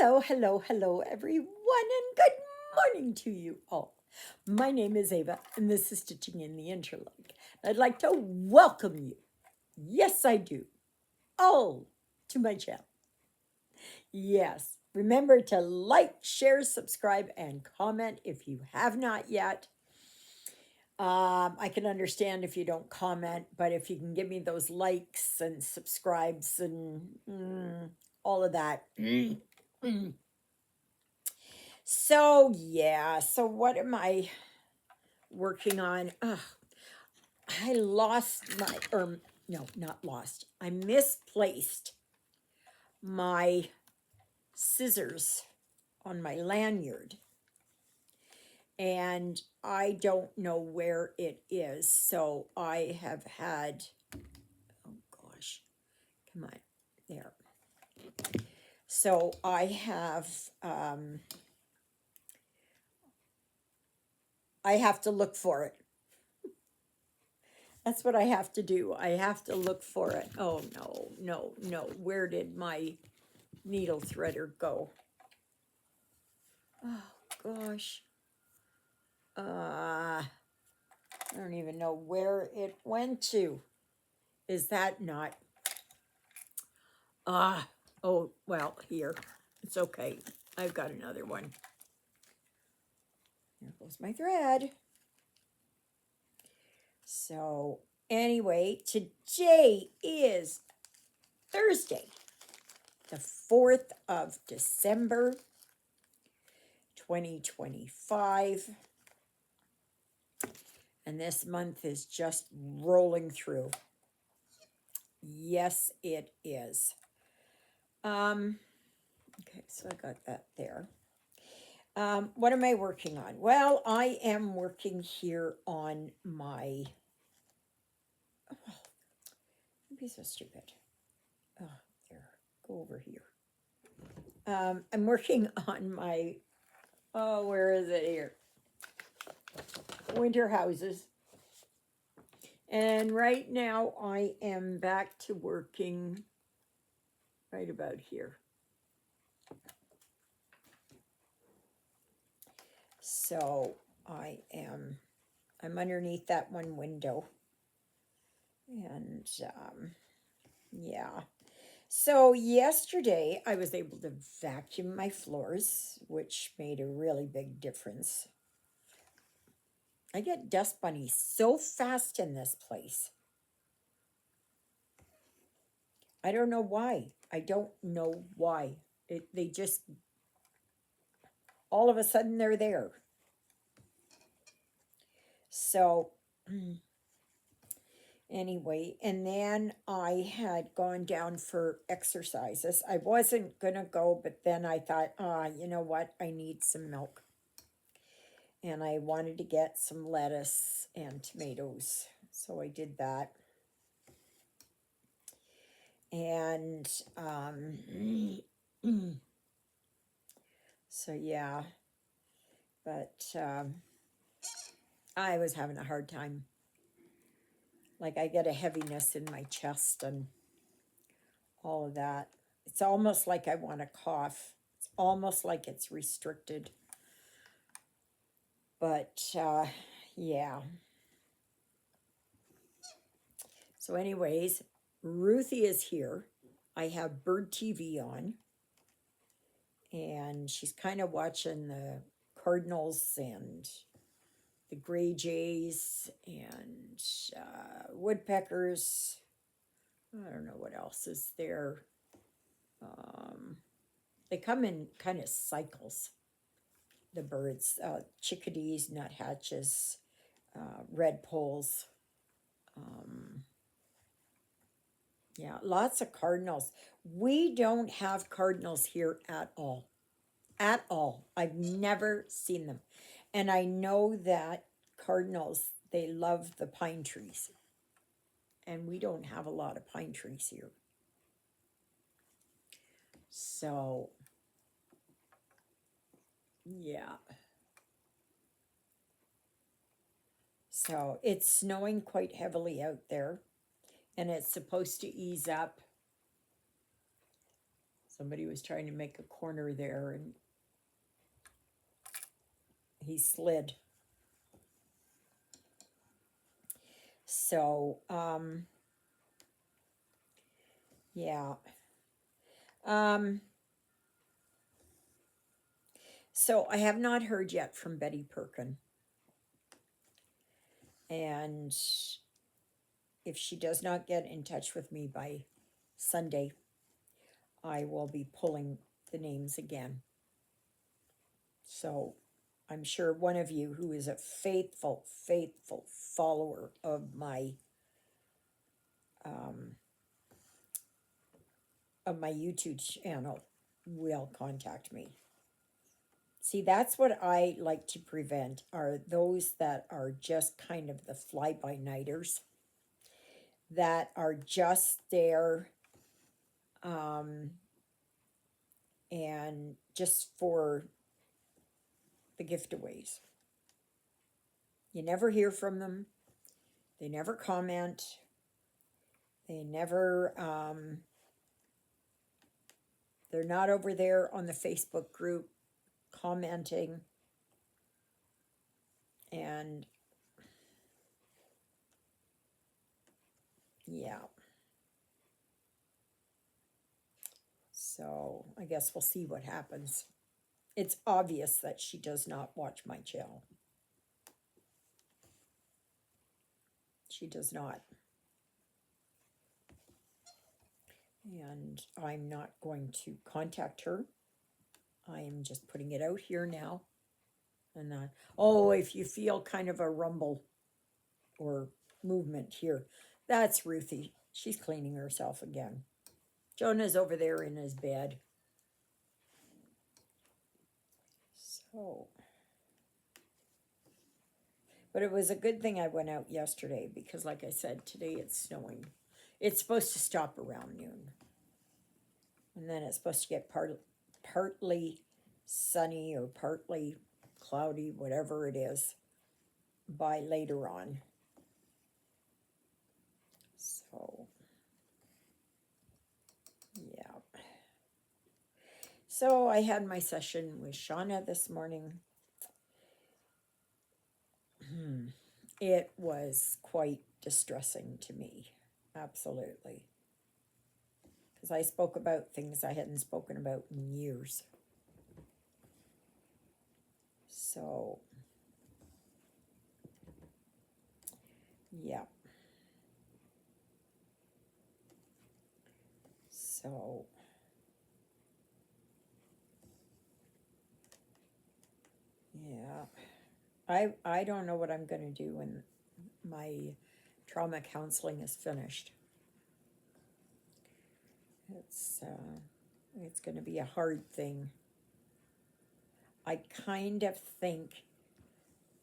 Hello, everyone, and good morning to you all. My name is Ava, and this is Stitching in the Interlake. I'd like to welcome you, yes, I do, all to my channel. Yes, remember to like, share, subscribe, and comment if you have not yet. I can understand if you don't comment, but if you can give me those likes and subscribes and all of that. So what am I working on? Ugh, I lost my, or no, not lost. I misplaced my scissors on my lanyard, and I don't know where it is. So I have had, oh gosh, come on, there. So I have to look for it. That's what I have to do. I have to look for it. Oh, no. Where did my needle threader go? Oh, gosh. I don't even know where it went to. Is that not? Oh, well, here. It's okay. I've got another one. There goes my thread. So, anyway, today is Thursday, the 4th of December, 2025. And this month is just rolling through. Yes, it is. Okay, so I got that there. What am I working on? Well, I am working here on my, oh, don't be so stupid. Oh, there, go over here. I'm working on my, oh, where is it here? Winter houses. And right now I am back to working right about here. So I'm underneath that one window. And yeah. So yesterday I was able to vacuum my floors, which made a really big difference. I get dust bunnies so fast in this place. I don't know why. I don't know why. They just, all of a sudden, they're there. So, anyway, and then I had gone down for exercises. I wasn't going to go, but then I thought, you know what? I need some milk. And I wanted to get some lettuce and tomatoes. So I did that. And so, yeah. But I was having a hard time. Like I get a heaviness in my chest and all of that. It's almost like I want to cough. It's almost like it's restricted. But yeah. So anyways, Ruthie is here. I have Bird TV on. And she's kind of watching the Cardinals and the Gray Jays and woodpeckers. I don't know what else is there. They come in kind of cycles, the birds, chickadees, nuthatches, redpolls. Yeah, lots of cardinals. We don't have cardinals here at all. At all. I've never seen them. And I know that cardinals, they love the pine trees. And we don't have a lot of pine trees here. So, yeah. So it's snowing quite heavily out there. And it's supposed to ease up. Somebody was trying to make a corner there and he slid. So, yeah. Um, so I have not heard yet from Betty Perkin. And if she does not get in touch with me by Sunday, I will be pulling the names again. So I'm sure one of you who is a faithful, faithful follower um, of my YouTube channel will contact me. See, that's what I like to prevent are those that are just kind of the fly-by-nighters that are just there and just for the giveaways. You never hear from them. They never comment. They never, they're not over there on the Facebook group commenting. And yeah. So I guess we'll see what happens. It's obvious that she does not watch my channel. She does not. And I'm not going to contact her. I am just putting it out here now. And oh, if you feel kind of a rumble or movement here, that's Ruthie. She's cleaning herself again. Jonah's over there in his bed. So, but it was a good thing I went out yesterday because, like I said, today it's snowing. It's supposed to stop around noon. And then it's supposed to get partly sunny or partly cloudy, whatever it is, by later on. So, yeah. So I had my session with Shauna this morning. It was quite distressing to me, absolutely. Because I spoke about things I hadn't spoken about in years. So, yeah. So, yeah. I don't know what I'm going to do when my trauma counseling is finished. It's going to be a hard thing. I kind of think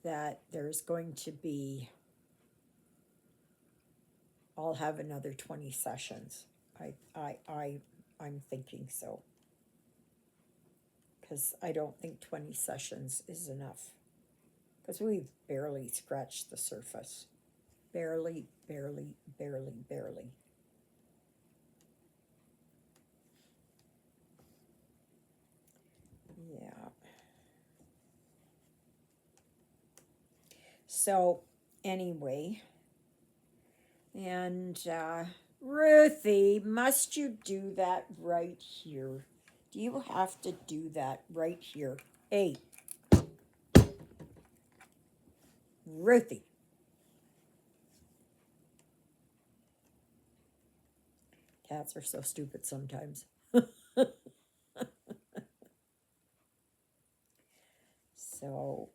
that there's going to be, I'll have another 20 sessions. I'm thinking so. Because I don't think 20 sessions is enough. Because we've barely scratched the surface. Barely, barely, barely, barely. Yeah. So, anyway, and Ruthie, must you do that right here? Do you have to do that right here? Hey, Ruthie. Cats are so stupid sometimes. So,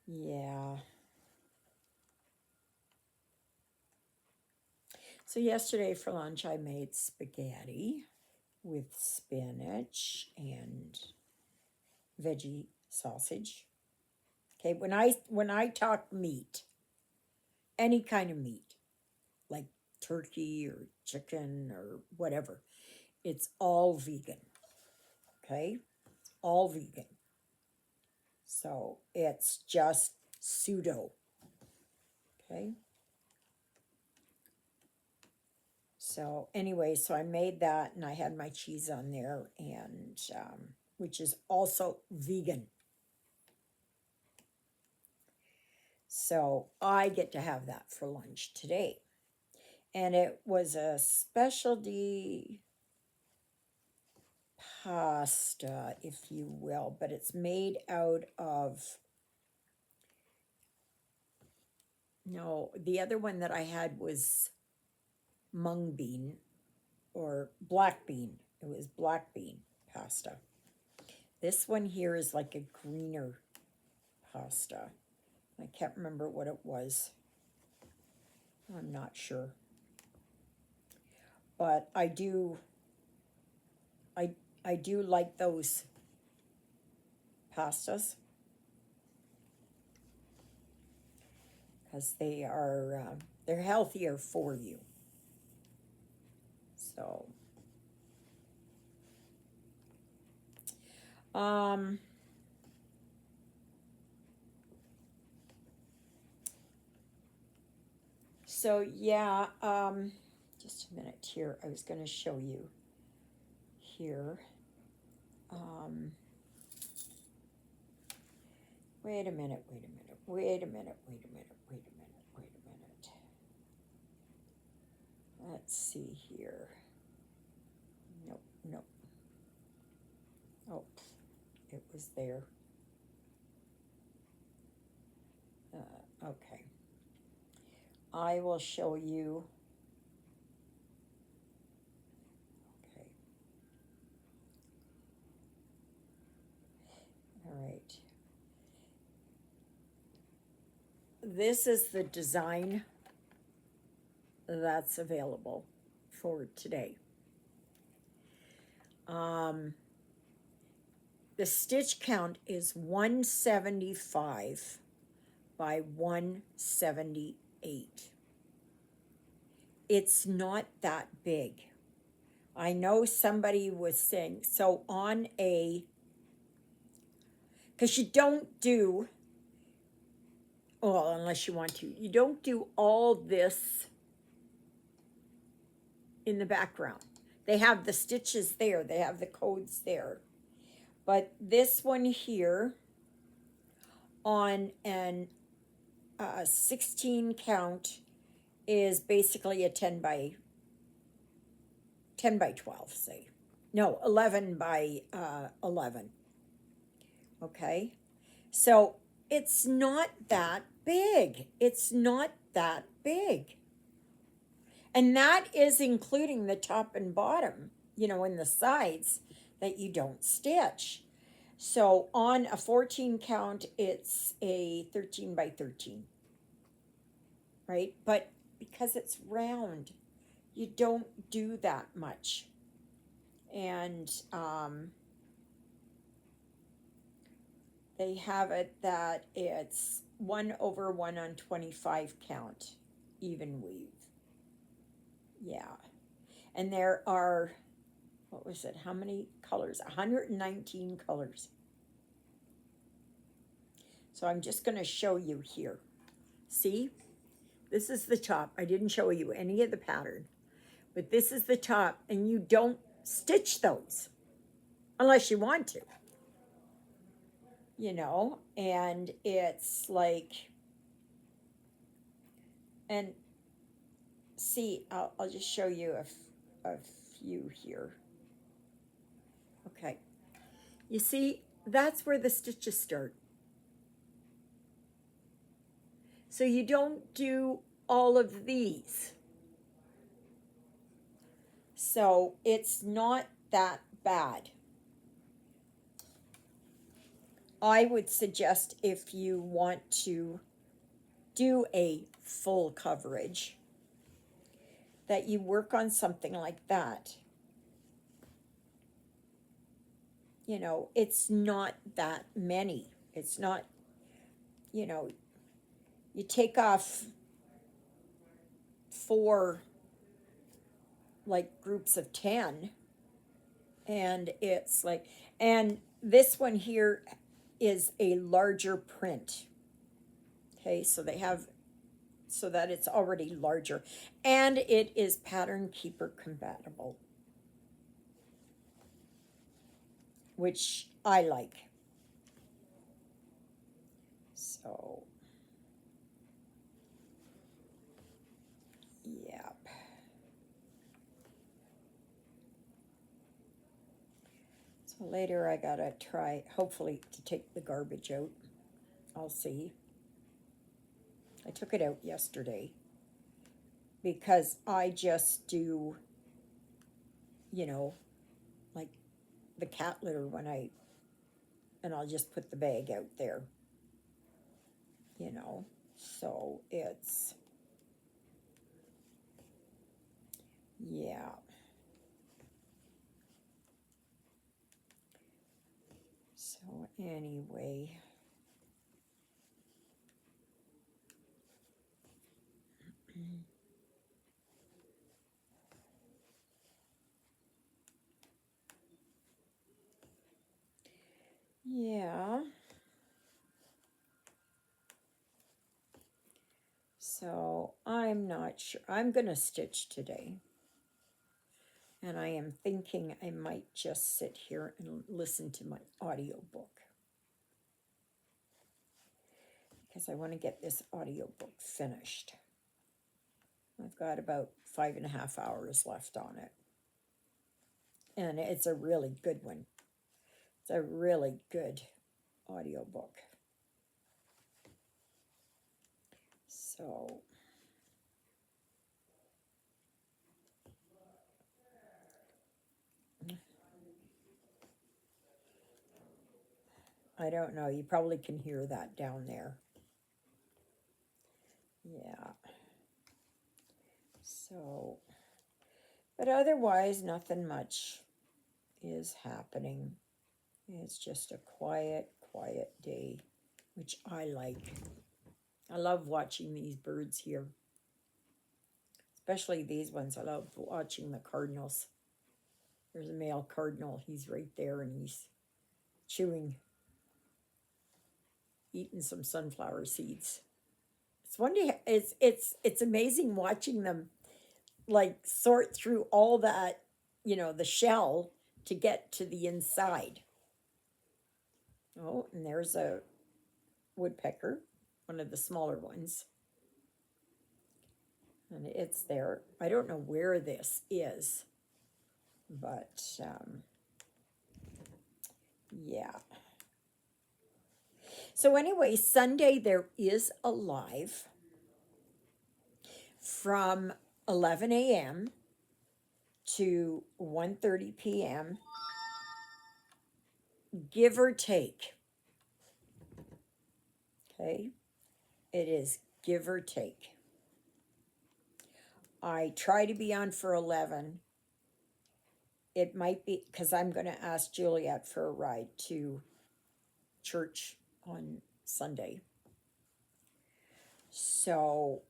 yeah. So yesterday for lunch I made spaghetti with spinach and veggie sausage. Okay, when I talk meat, any kind of meat, like turkey or chicken or whatever, it's all vegan. Okay? All vegan. So it's just pseudo. Okay? So anyway, so I made that and I had my cheese on there, and which is also vegan. So I get to have that for lunch today. And it was a specialty pasta, if you will, but it's made out of, no, the other one that I had was mung bean or black bean. It was black bean pasta. This one here is like a greener pasta. I can't remember what it was. I'm not sure. But I do like those pastas because they are they're healthier for you. So so yeah, just a minute here. I was going to show you here. Wait a minute. Let's see here. Nope. Oh, it was there. Okay. I will show you. Okay. All right. This is the design that's available for today. The stitch count is 175 by 178. It's not that big. I know somebody was saying, so on a, because you don't do, well, unless you want to, you don't do all this in the background. They have the stitches there, they have the codes there. But this one here on an 16 count is basically a 10 by 12, say. No, 11 by 11. Okay? So it's not that big. It's not that big. And that is including the top and bottom, and the sides that you don't stitch. So on a 14 count, it's a 13 by 13, right? But because it's round, you don't do that much. And they have it that it's 1/1 on 25 count, even weave. Yeah. And there are, what was it? How many colors? 119 colors. So I'm just going to show you here. See? This is the top. I didn't show you any of the pattern. But this is the top. And you don't stitch those. Unless you want to. And it's like, and see, I'll just show you a few here. Okay. You see, that's where the stitches start. So you don't do all of these. So it's not that bad. I would suggest if you want to do a full coverage that you work on something like that. It's not that many. It's not, you take off 4 like groups of 10 and it's like, and this one here is a larger print. Okay, so they have so that it's already larger. And it is Pattern Keeper compatible, which I like. So, yeah. So later I gotta try, hopefully, to take the garbage out. I'll see. I took it out yesterday because I just do, you know, like the cat litter and I'll just put the bag out there, you know. So it's, yeah. So anyway, yeah. So I'm not sure. I'm gonna stitch today. And I am thinking I might just sit here and listen to my audiobook, because I want to get this audiobook finished. I've got about 5.5 hours left on it. And it's a really good one. It's a really good audiobook. So I don't know. You probably can hear that down there. Yeah. So, but otherwise, nothing much is happening. It's just a quiet, quiet day, which I like. I love watching these birds here, especially these ones. I love watching the cardinals. There's a male cardinal. He's right there, and he's chewing, eating some sunflower seeds. It's wonderful. It's amazing watching them like sort through all that, the shell to get to the inside. Oh, and there's a woodpecker, one of the smaller ones. And it's there. I don't know where this is, but yeah. So anyway, Sunday there is a live from 11 a.m. to 1:30 p.m., give or take. Okay? It is give or take. I try to be on for 11. It might be because I'm going to ask Juliet for a ride to church on Sunday. So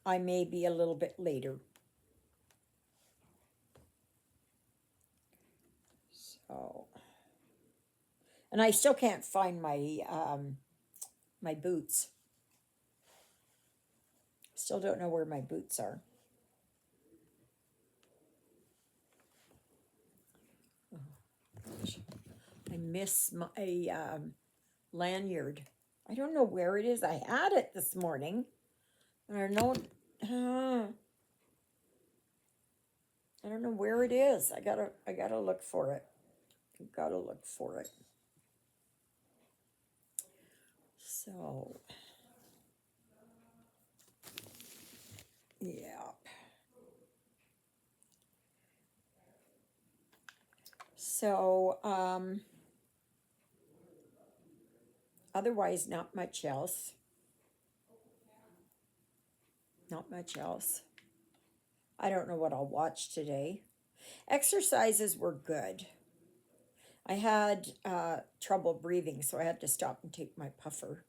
I may be a little bit later. So, and I still can't find my boots. Still don't know where my boots are. Oh, gosh. I miss my lanyard. I don't know where it is. I had it this morning. I don't know. I don't know where it is. I gotta look for it. I gotta look for it. So, yeah. So, otherwise, not much else. Not much else. I don't know what I'll watch today. Exercises were good. I had trouble breathing, so I had to stop and take my puffer.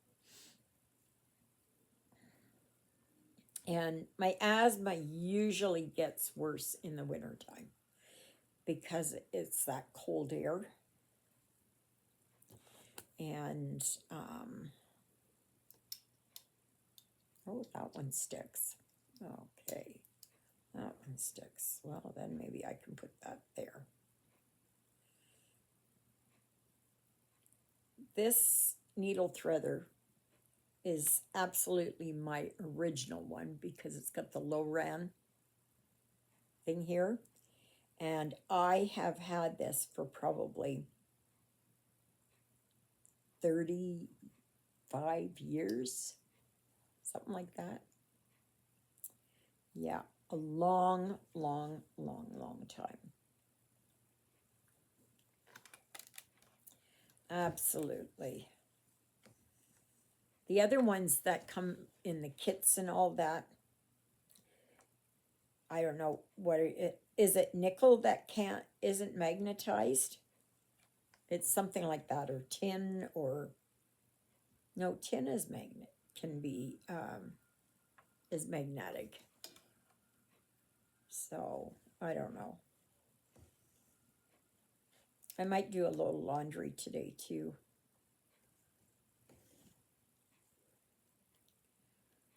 And my asthma usually gets worse in the wintertime because it's that cold air. And Oh, that one sticks. Okay, that one sticks. Well, then maybe I can put that there. This needle threader is absolutely my original one because it's got the low ran thing here. And I have had this for probably 35 years, something like that. Yeah, a long, long, long, long time. Absolutely. The other ones that come in the kits and all that, I don't know what it is. It nickel that isn't magnetized? It's something like that, or tin, or no, tin is can be is magnetic. So I don't know. I might do a little laundry today too.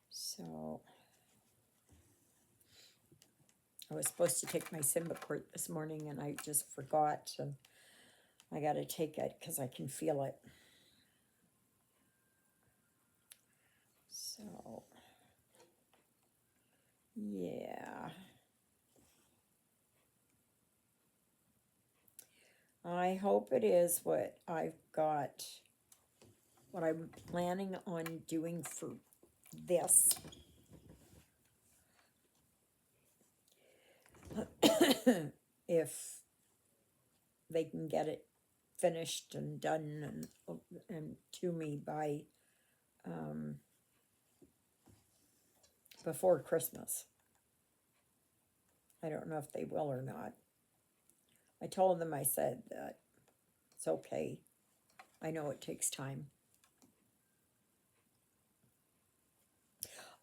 So I was supposed to take my Symbicort this morning and I just forgot, and I got to take it because I can feel it. So yeah, I hope it is what I've got, what I'm planning on doing for this. If they can get it finished and done and to me by before Christmas. I don't know if they will or not. I told them, I said that it's okay. I know it takes time.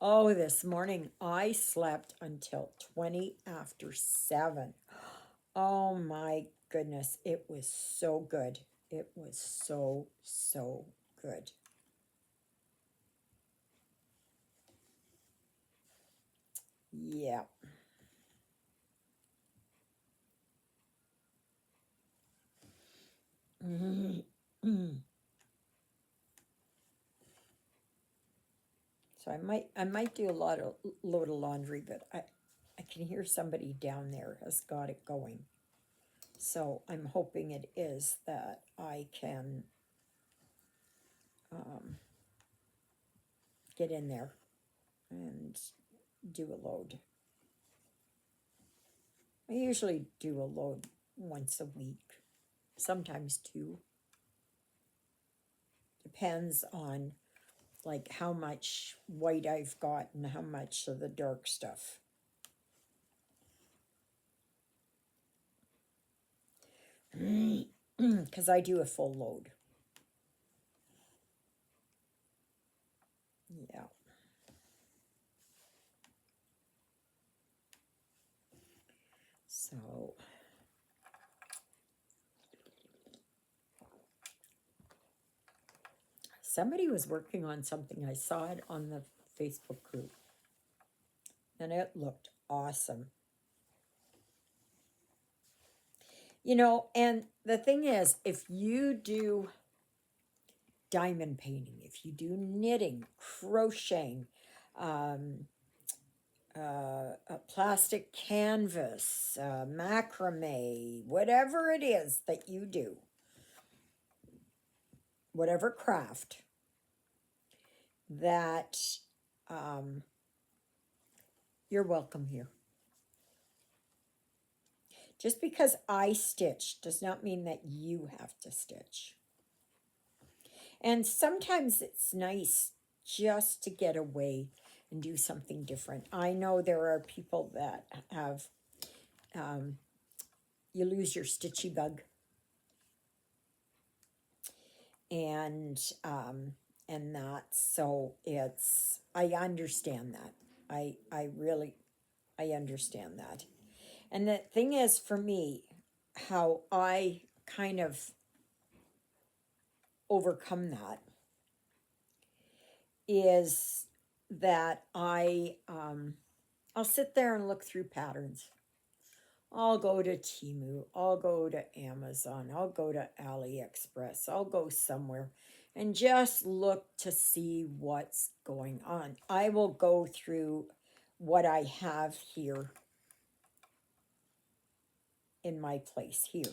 Oh, this morning I slept until 20 after 7. Oh my goodness, it was so good. It was so, so good. Yeah. So I might do a load of laundry, but I can hear somebody down there has got it going. So I'm hoping it is that I can get in there and do a load. I usually do a load once a week, sometimes 2. Depends on like how much white I've got and how much of the dark stuff. Because I do a full load. Yeah. So somebody was working on something. I saw it on the Facebook group and it looked awesome. You know, and the thing is, if you do diamond painting, if you do knitting, crocheting, a plastic canvas, macrame, whatever it is that you do, whatever craft, that you're welcome here. Just because I stitch does not mean that you have to stitch. And sometimes it's nice just to get away and do something different. I know there are people that have, you lose your stitchy bug. And that's, so it's, I understand that. I really, I understand that. And the thing is, for me, how I kind of overcome that is that I'll sit there and look through patterns. I'll go to Temu, I'll go to Amazon, I'll go to AliExpress, I'll go somewhere and just look to see what's going on. I will go through what I have here in my place here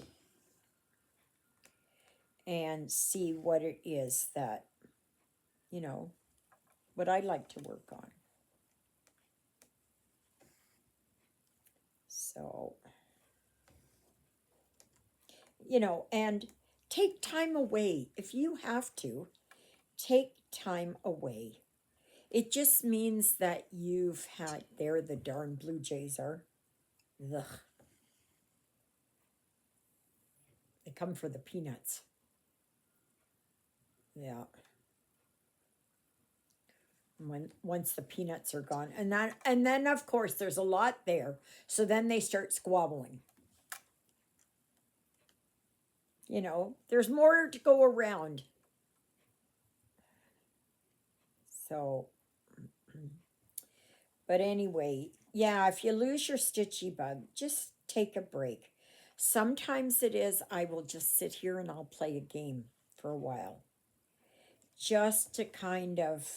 and see what it is that, you know, what I like to work on. So, and take time away if you have to. Take time away. It just means that you've had, there the darn Blue Jays are. Ugh. They come for the peanuts. Yeah. Once the peanuts are gone. And then of course there's a lot there. So then they start squabbling. There's more to go around. So but anyway, yeah, if you lose your stitchy bug, just take a break. Sometimes it is I will just sit here and I'll play a game for a while. Just to kind of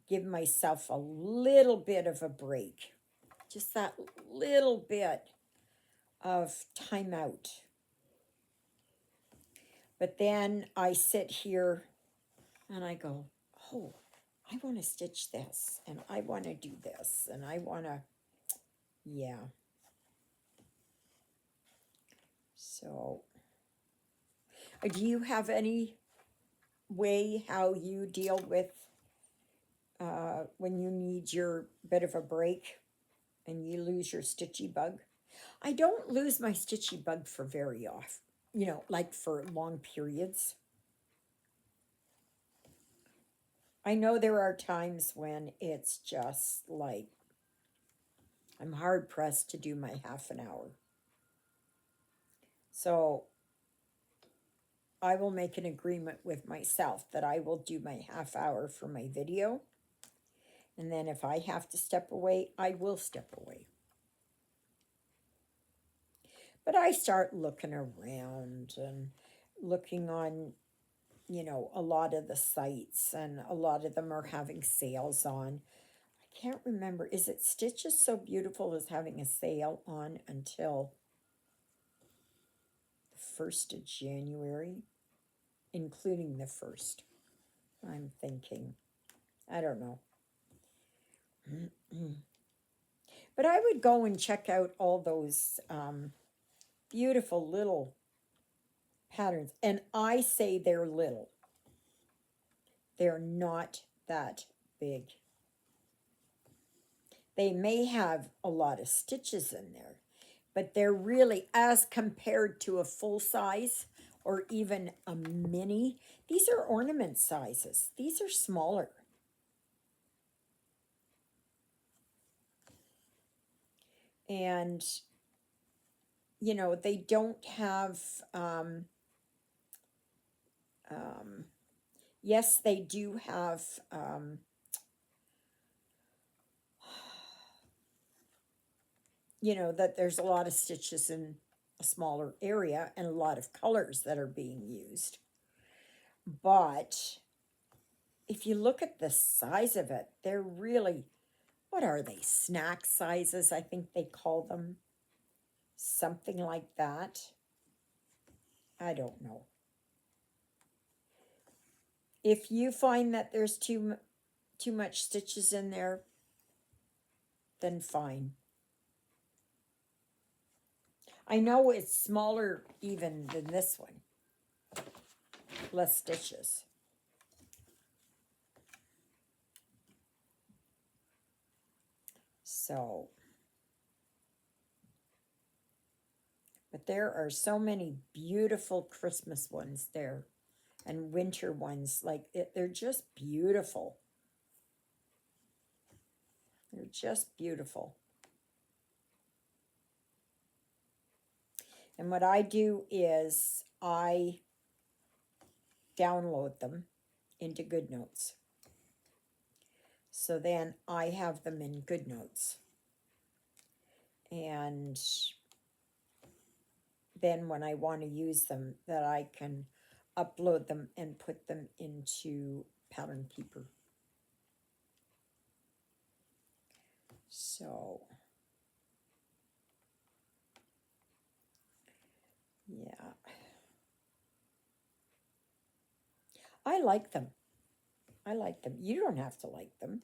give myself a little bit of a break. Just that little bit of time out. But then I sit here and I go, oh, I want to stitch this and I want to do this and I want to, yeah. So, do you have any way how you deal with when you need your bit of a break and you lose your stitchy bug? I don't lose my stitchy bug for very often, like for long periods. I know there are times when it's just like I'm hard pressed to do my half an hour. So I will make an agreement with myself that I will do my half hour for my video. And then if I have to step away, I will step away. But I start looking around and looking on, a lot of the sites, and a lot of them are having sales on. I can't remember. Is it Stitches So Beautiful is having a sale on until the 1st of January, including the 1st? I'm thinking. I don't know. But I would go and check out all those beautiful little patterns. And I say they're little. They're not that big. They may have a lot of stitches in there, but they're really, as compared to a full size or even a mini, these are ornament sizes. These are smaller. And, they don't have, yes, they do have, that there's a lot of stitches in a smaller area and a lot of colors that are being used. But if you look at the size of it, they're really, what are they? Snack sizes, I think they call them. Something like that. I don't know. If you find that there's too much stitches in there, then fine. I know it's smaller even than this one. Less stitches. So, but there are so many beautiful Christmas ones there and winter ones. Like, they're just beautiful. They're just beautiful. And what I do is I download them into GoodNotes. So then I have them in GoodNotes. And then when I want to use them, that I can upload them and put them into Pattern Keeper. So, yeah. I like them. I like them. You don't have to like them.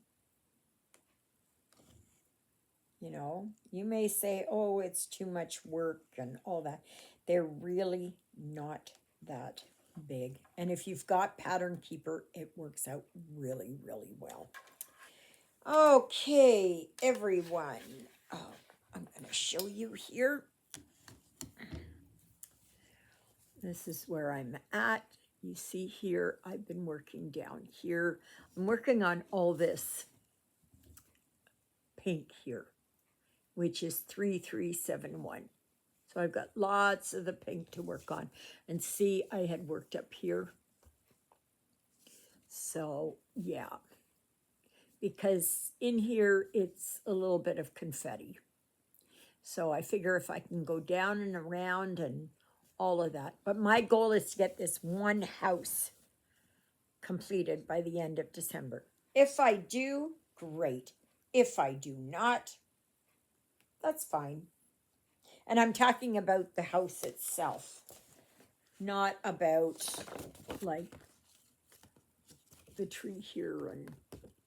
You know, you may say, oh, it's too much work and all that. They're really not that big. And if you've got Pattern Keeper, it works out really, really well. Okay, everyone. Oh, I'm going to show you here. This is where I'm at. You see here, I've been working down here. I'm working on all this pink here, which is 3371. So I've got lots of the pink to work on. And see, I had worked up here. So, yeah. Because in here, it's a little bit of confetti. So I figure if I can go down and around and all of that. But my goal is to get this one house completed by the end of December. If I do, great. If I do not, that's fine. And I'm talking about the house itself, not about like the tree here and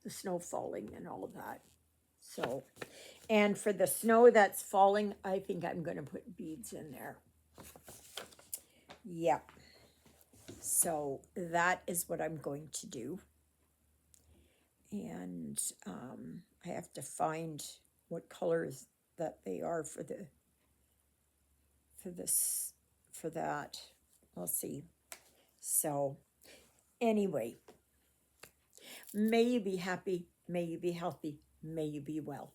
the snow falling and all of that. So, and for the snow that's falling, I think I'm going to put beads in there. Yep. So that is what I'm going to do. And I have to find what colors that they are for that. I'll see. So anyway, may you be happy, may you be healthy, may you be well.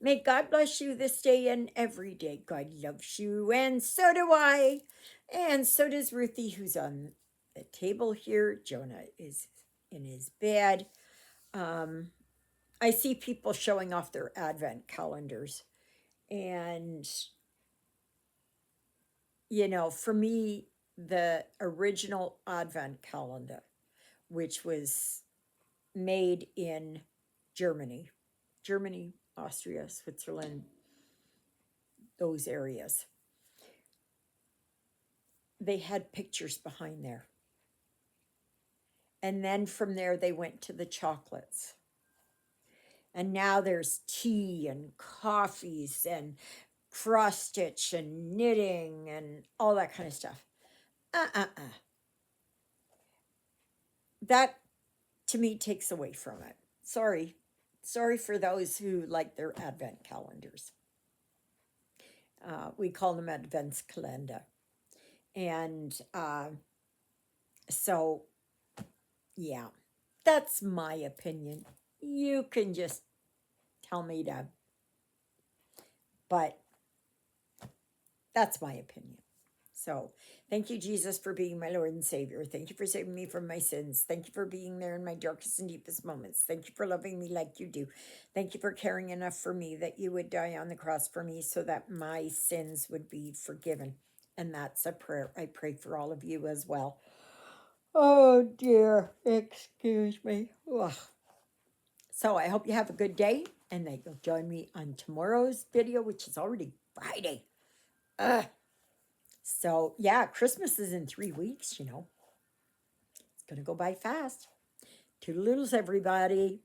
May God bless you this day and every day. God loves you, and so do I. And so does Ruthie, who's on the table here. Jonah is in his bed. I see people showing off their advent calendars. And, you know, for me, the original advent calendar, which was made in Germany, Austria, Switzerland, those areas, they had pictures behind there. And then from there, they went to the chocolates. And now there's tea and coffees and cross stitch and knitting and all that kind of stuff. That to me takes away from it. Sorry. Sorry for those who like their advent calendars. We call them advents calendar. And so, yeah, that's my opinion. You can just tell me to, but that's my opinion. So, thank you, Jesus, for being my Lord and Savior. Thank you for saving me from my sins. Thank you for being there in my darkest and deepest moments. Thank you for loving me like you do. Thank you for caring enough for me that you would die on the cross for me so that my sins would be forgiven. And that's a prayer I pray for all of you as well. Oh, dear. Excuse me. Ugh. So, I hope you have a good day and that you'll join me on tomorrow's video, which is already Friday. Ugh. So, yeah, Christmas is in 3 weeks, you know. It's going to go by fast. Toodaloos, everybody.